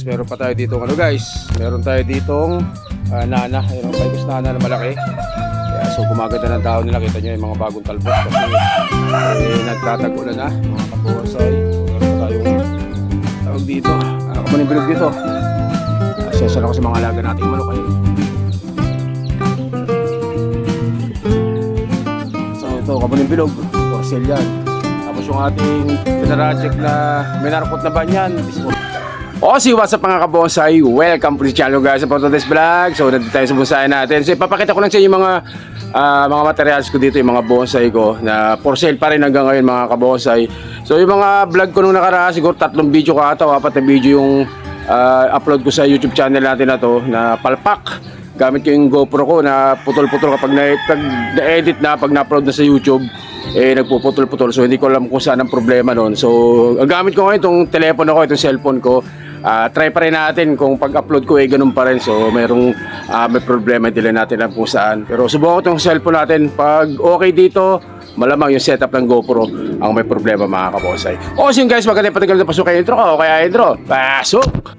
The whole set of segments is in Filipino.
Tapos meron pa tayo dito ano guys, meron tayo ditong nana, ayun ang Ficus nana na malaki. Kaya so gumaganda ng dahon nila, kita nyo yung mga bagong talbos kasi nagtatagulan na mga kabonsai. So meron pa tayong tawag dito, kamuning bilog dito. Session ako sa mga alaga nating manok ayun. So ito kamuning bilog, for sale yan. Tapos yung ating pinaraject na minarkot na banyan. Si what's up mga kabonsai, welcome to the channel guys for today's vlog. So nandito tayo sa bonsai natin. So ipapakita ko lang sa inyo mga materials ko dito, yung mga bonsai ko na for sale pa rin hanggang ngayon mga kabonsai. So yung mga vlog ko nung nakaraan, siguro 3 video ka ata, 4 na video yung upload ko sa YouTube channel natin na to, na palpak. Gamit ko yung GoPro ko na putol-putol kapag na-edit na, pag na-upload na sa YouTube nagpuputol-putol. So hindi ko alam kung saan ang problema noon. So ang gamit ko ngayon itong telepono ko, itong cellphone ko. Try pa rin natin kung pag-upload ko ganun pa rin. So may problema, hindi lang natin alam kung saan. Pero subukan ko itong cellphone natin. Pag okay dito, malamang yung setup ng GoPro ang may problema mga kabonsai. So yun guys, maganda patagal na pasok kay intro ko. Kaya intro, pasok!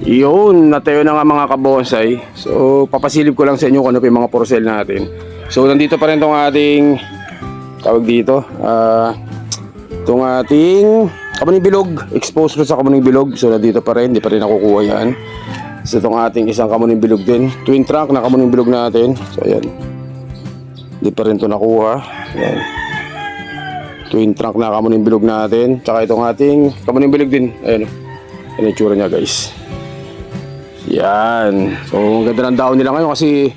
Yun, natayo na nga mga kabonsai. So papasilip ko lang sa inyo kung ano pa yung mga for sale natin. So nandito pa rin itong ating tawag dito, itong ating kamuning bilog, exposed ko sa kamuning bilog. So nandito pa rin, hindi pa rin nakukuha yan. So itong ating isang kamuning bilog din, twin trunk na kamuning bilog natin. So ayan, hindi pa rin ito nakuha. Ayan, twin trunk na kamuning bilog natin. Tsaka itong ating kamuning bilog din. Ayan, yan yung tsura niya guys. Yan. So ganda ng daon nila ngayon kasi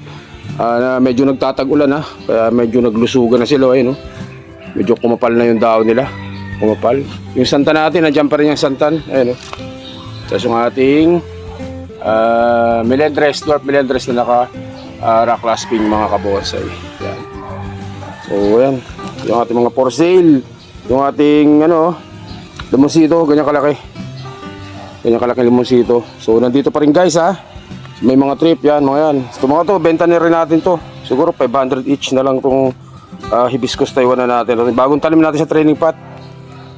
medyo nagtatag-ulan na, kaya medyo naglusugan na sila. Ayun, medyo kumapal na yung daon nila. Kumapal. Yung santan natin, nandiyan pa rin yung santan. Ayun. Tapos yung ating melendres, dwarf melendres na naka rock clasping mga kabonsai. Yan. So ayan, yung ating mga for sale. Yung ating limonsito, ganyan kalaki. Ganyan kalaking limonsito. So nandito pa rin guys ha. May mga trip yan, mga yan. Ito mga to, benta na rin natin to. Siguro 500 each na lang tong hibiscus Taiwan na natin. Bagong talim natin sa training pot.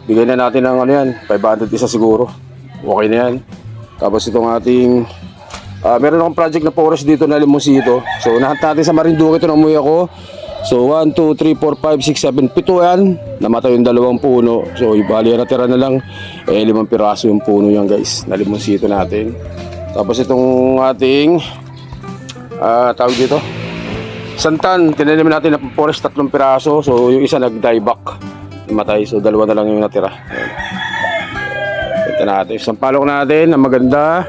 Bigay na natin ng yan, 500 isa siguro. Okay na yan. Tapos itong ating meron akong project na forest dito na limonsito. So nahat natin sa Marinduque ito na umuwi ako. So 1, 2, 3, 4, 5, 6, 7, 7 yan. Namatay yung 2 puno. So ibali natira na lang 5 piraso yung puno yan guys, na limonsito natin. Tapos itong ating tawag dito, santan, tinanim natin na forest 3 piraso. So yung isa nag-dieback, namatay. So 2 na lang yung natira. Ito natin, sampalok natin na maganda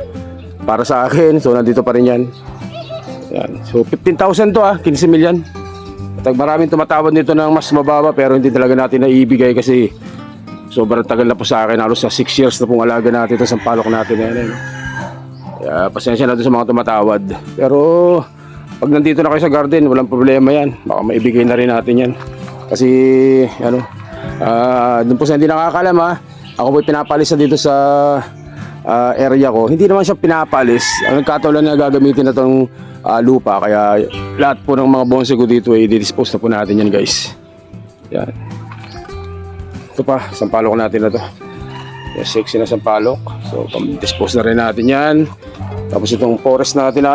para sa akin. So nandito pa rin yan. Yan. So 15,000 to 15 million. Maraming tumatawad nito ng mas mababa, pero hindi talaga natin naibigay kasi sobrang tagal na po sa akin. Halos sa 6 years na pong alaga natin ito, sampalok natin yan. Kaya pasensya na doon sa mga tumatawad. Pero pag nandito na kayo sa garden, walang problema yan. Baka maibigay na rin natin yan. Kasi doon po sa hindi nakakalam ako po pinapalis na dito sa area ko. Hindi naman siya pinapalis. Ang nagkataon na gagamitin na itong lupa, kaya lahat po ng mga bonsai ko dito i-dispose na po natin yan guys. Yan. Ito pa, sampalok natin na to. Yan, sexy na sampalok. So dispose na rin natin yan. Tapos itong forest natin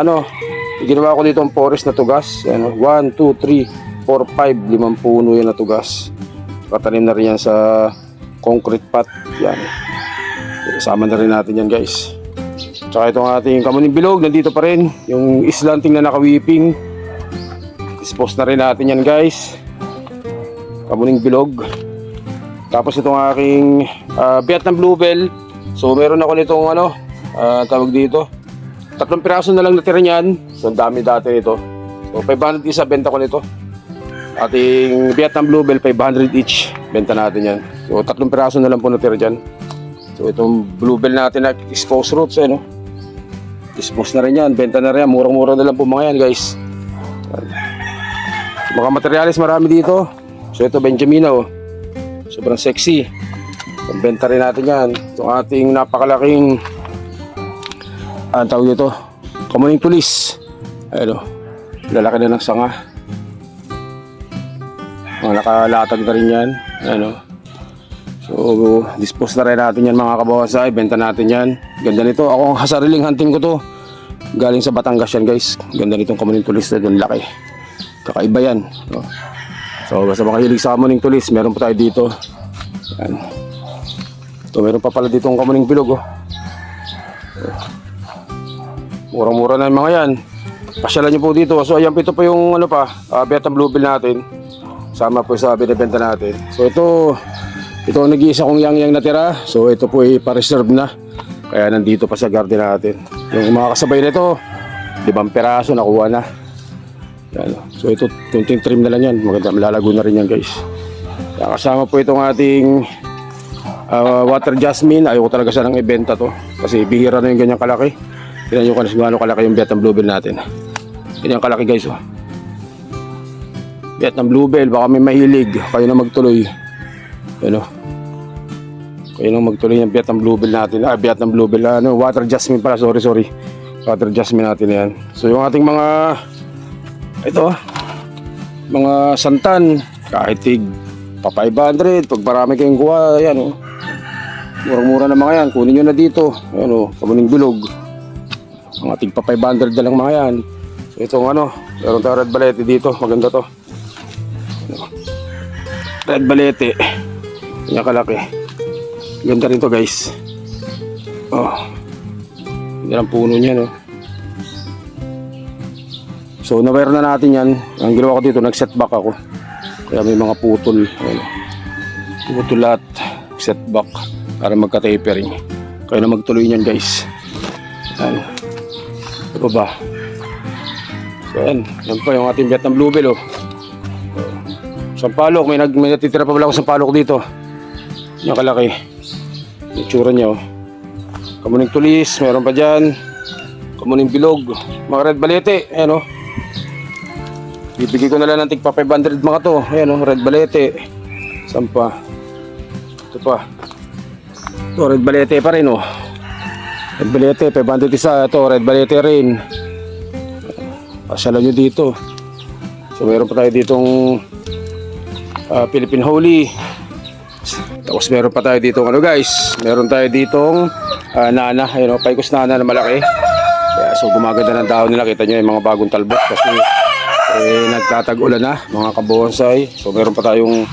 ginawa ko dito ang forest na tugas. Yan, 1, 2, 3, 4, 5, 5 puno yan na tugas. Katanim na rin yan sa concrete pot. Yan. Kasama na rin natin yan guys. Tsaka itong ating kamuning bilog, nandito pa rin. Yung islanting na nakawiping, dispose na rin natin yan guys. Kamuning bilog. Tapos itong aking Vietnam bluebell. So meron ako nitong tawag dito, 3 piraso na lang natira niyan. So ang dami dati nito. So 500 isa benta ko nito. Ating Vietnam bluebell, 500 each benta natin yan. So 3 piraso na lang po natira dyan. So itong bluebell natin na exposed roots dispose na rin yan, benta na rin yan. Murang-mura na lang po mga yan guys. Mga materialis marami dito. So ito Benjamina sobrang sexy. Benta rin natin yan. Itong ating napakalaking tawag dito, kamuning tulis. Ayun Lalaki na ng sanga. Mga nakalatag na rin yan. Ano. So, dispose na rin natin yan mga kabonsai. Benta natin yan. Ganda nito. Ako ang sariling hunting ko to. Galing sa Batangas yan guys. Ganda nitong kamuning tulis na doon. Laki. Kakaiba yan. So, basta makahilig sa kamuning tulis. Meron pa tayo dito. Yan. So, meron pa pala dito ang kamuning bilog. Murang-mura na yung mga yan. Pasyalan nyo po dito. So, ayan po ito po yung ano pa. Vietnam Bluebill natin. Sama po sa binibenta natin. So, ito ang nag-iisa kong yang natira. So ito po ay pa-reserve na. Kaya nandito pa sa garden natin. Yung mga kasabay nito, 5 peraso nakuha na. Yan. So ito, kunting trim na lang yan. Maganda, malalago na rin yan guys. Kaya kasama po itong ating water jasmine. Ayaw ko talaga sanang ibenta to. Kasi bihira na yung ganyang kalaki. Tignan nyo kung gaano kalaki yung Vietnam Bluebill natin. Ganyang kalaki guys. Vietnam Bluebill, baka may mahilig. Kayo na magtuloy. Ano? Kaya nang magtuloy ng Vietnam Bluebill natin. Vietnam Bluebill, water jasmine pala. Sorry. Water jasmine natin yan. So yung ating mga mga santan, kahit pa 500, pag marami kayong kuha, ayan murang-mura na mga yan. Kunin nyo na dito. Ayan kamuning bilog. Mga tig pa 500 na lang mga yan. So itong meron tayong red balete dito. Maganda to. Red balete. Kanya kalaki. Ganda rin to guys. Ganda ang puno niya So na-wire na natin yan. Ang ginawa ko dito, nag-set back ako. Kaya may mga putol. Putol at set back para magka-tapering. Kaya na magtuloy niyan guys. Ayan. Ito ba? So yan. Yan pa yung ating Vietnam Bluebill Sampalok. May natitira pa pala ako sampalok dito. Yung kalaki. Yung tsura niya Kamuning tulis, meron pa dyan. Kamuning bilog. Mga red balete. Ayan Bibigay ko na lang ng tig pa 500 mga to. Ayan red balete. Sampa. Ito pa. Ito red balete pa rin Red balete, 500 isa. Ito red balete rin. Pasyalan nyo dito. So meron pa tayo ditong Philippine Holy. Tapos meron pa tayo ditong guys, meron tayo ditong nana, paikos nana na malaki. Kaya so gumaganda ng dahon nila, kita nyo yung mga bagong talbot kasi nagtatag-ulan na mga kabonsai. So meron pa tayong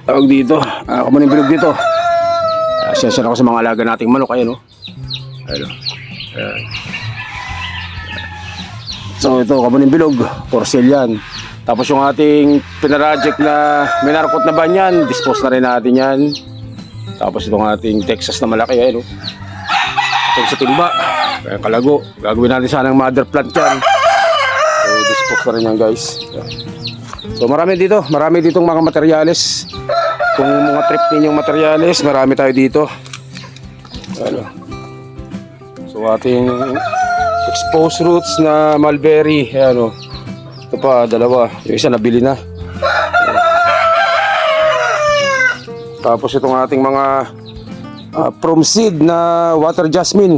tawag dito, kamuning bilog dito. Sensya na ako sa mga alaga nating manok, ayun So ito, kamuning bilog, for sale yan. Tapos yung ating pinaraject na minarkot na banyan, dispose na rin natin yan. Tapos itong ating Texas na malaki, ito sa timba, kaya kalago. Gagawin natin sana ng mother plant yan. So dispose na rin yan guys. So marami ditong mga materyales. Kung mga trip ninyong materyales, marami tayo dito. So ating exposed roots na mulberry, ito pa, dalawa. Yung isa nabili na. Tapos itong ating mga from seed na water jasmine.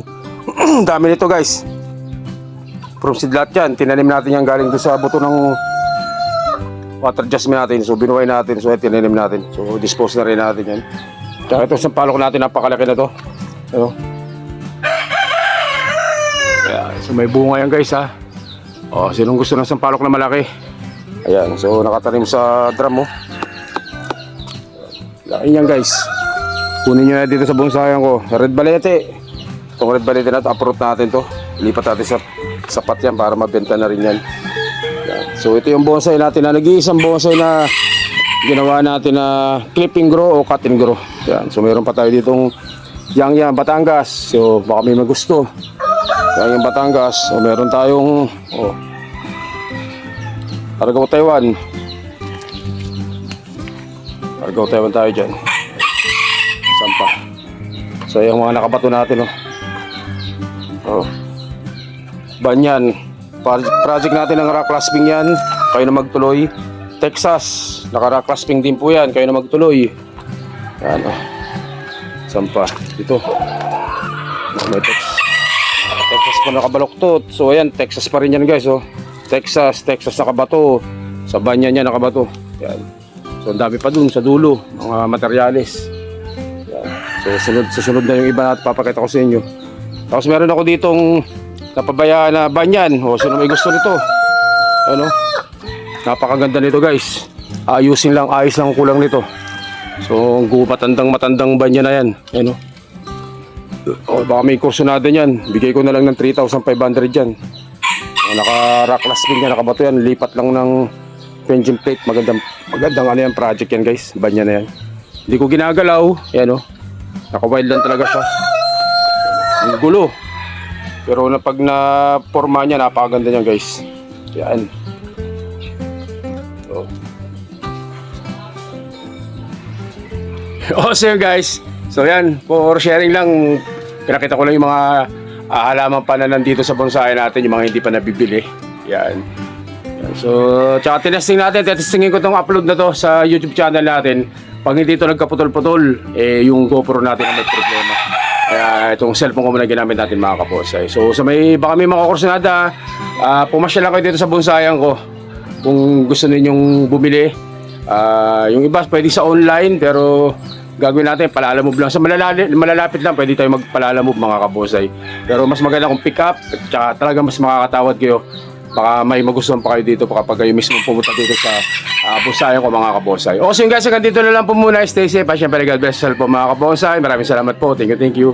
Dami nito guys. From seed lahat yan. Tinanim natin yan galing doon sa buto ng water jasmine natin. So binuhay natin. So tinanim natin. So dispose na rin natin yan. Kaya ito sa palok natin. Napakalaki na to. So may bunga yan guys sinong gusto ng sampalok na malaki? Ayan, so nakatanim sa drum Laki yan guys. Kunin nyo na dito sa bonsayan ko. Red balete. Itong red balete na ito, uproot natin to. Ilipat natin sa sapat yan para mabenta na rin yan. Ayan. So ito yung bonsai natin na nag-iisang bonsai na ginawa natin na clipping grow o cut and grow. Ayan. So meron pa tayo ditong yang Batangas. So baka may magusto. Yung Batangas, meron tayong Argao Taiwan. Argao Taiwan tayo dyan. Sampa. So yung mga nakabato natin Banyan. Project natin ng rock clasping yan. Kayo na magtuloy. Texas, naka rock clasping din po yan. Kayo na magtuloy. Yan Sampa. Dito may Texas pa nakabaloktot. So ayan, Texas pa rin yan guys Texas nakabato. Sa Banyan niya nakabato. Yan. So, ang dami pa dun sa dulo, mga materyales. Yan. So, susunod na yung iba natin papakita ko sa inyo. Tapos meron ako ditong napabayaan na banyan. O, sino may gusto nito? Ano? Napakaganda nito guys. Ayos lang ang kulang nito. So, matandang banyan na yan. Ano? O, baka may kursunada niyan. Bigay ko na lang ng 3,500 dyan. Naka-rocklas din yan, nakabato yan. Lipat lang ng engine plate. Magandang ano yan, project yan guys. Banyan na yan. Hindi ko ginagalaw. Yan o. Naka-wild lang talaga siya. Ang gulo. Pero pag na-forma niya, napakaganda niya guys. Yan. So guys. So yan, for sharing lang, pinakita ko lang yung mga halaman pa na nandito sa bonsai natin, yung mga hindi pa nabibili. Yan. So, tsaka testingin ko itong upload na to sa YouTube channel natin. Pag hindi ito nagkaputol-putol, yung GoPro natin ang may problema. Kaya itong cellphone ko muna ginamit natin mga kabonsai. So, baka may mga kursunada, pumasya lang kayo dito sa bonsayan ko. Kung gusto ninyong bumili, yung iba pwede sa online, pero gagawin natin, palalamove lang. Sa malalapit lang, pwede tayo magpalalamove mga kabonsai. Pero mas maganda kung pick up, at talaga mas makakatawad kayo. Baka may magustuhan pa kayo dito kapag kayo mismo pumunta dito sa bonsayan ko mga kabonsai. So yun guys, hanggang dito na lang po muna. Stay safe. Siyempre, God bless po mga kabonsai. Maraming salamat po. Thank you.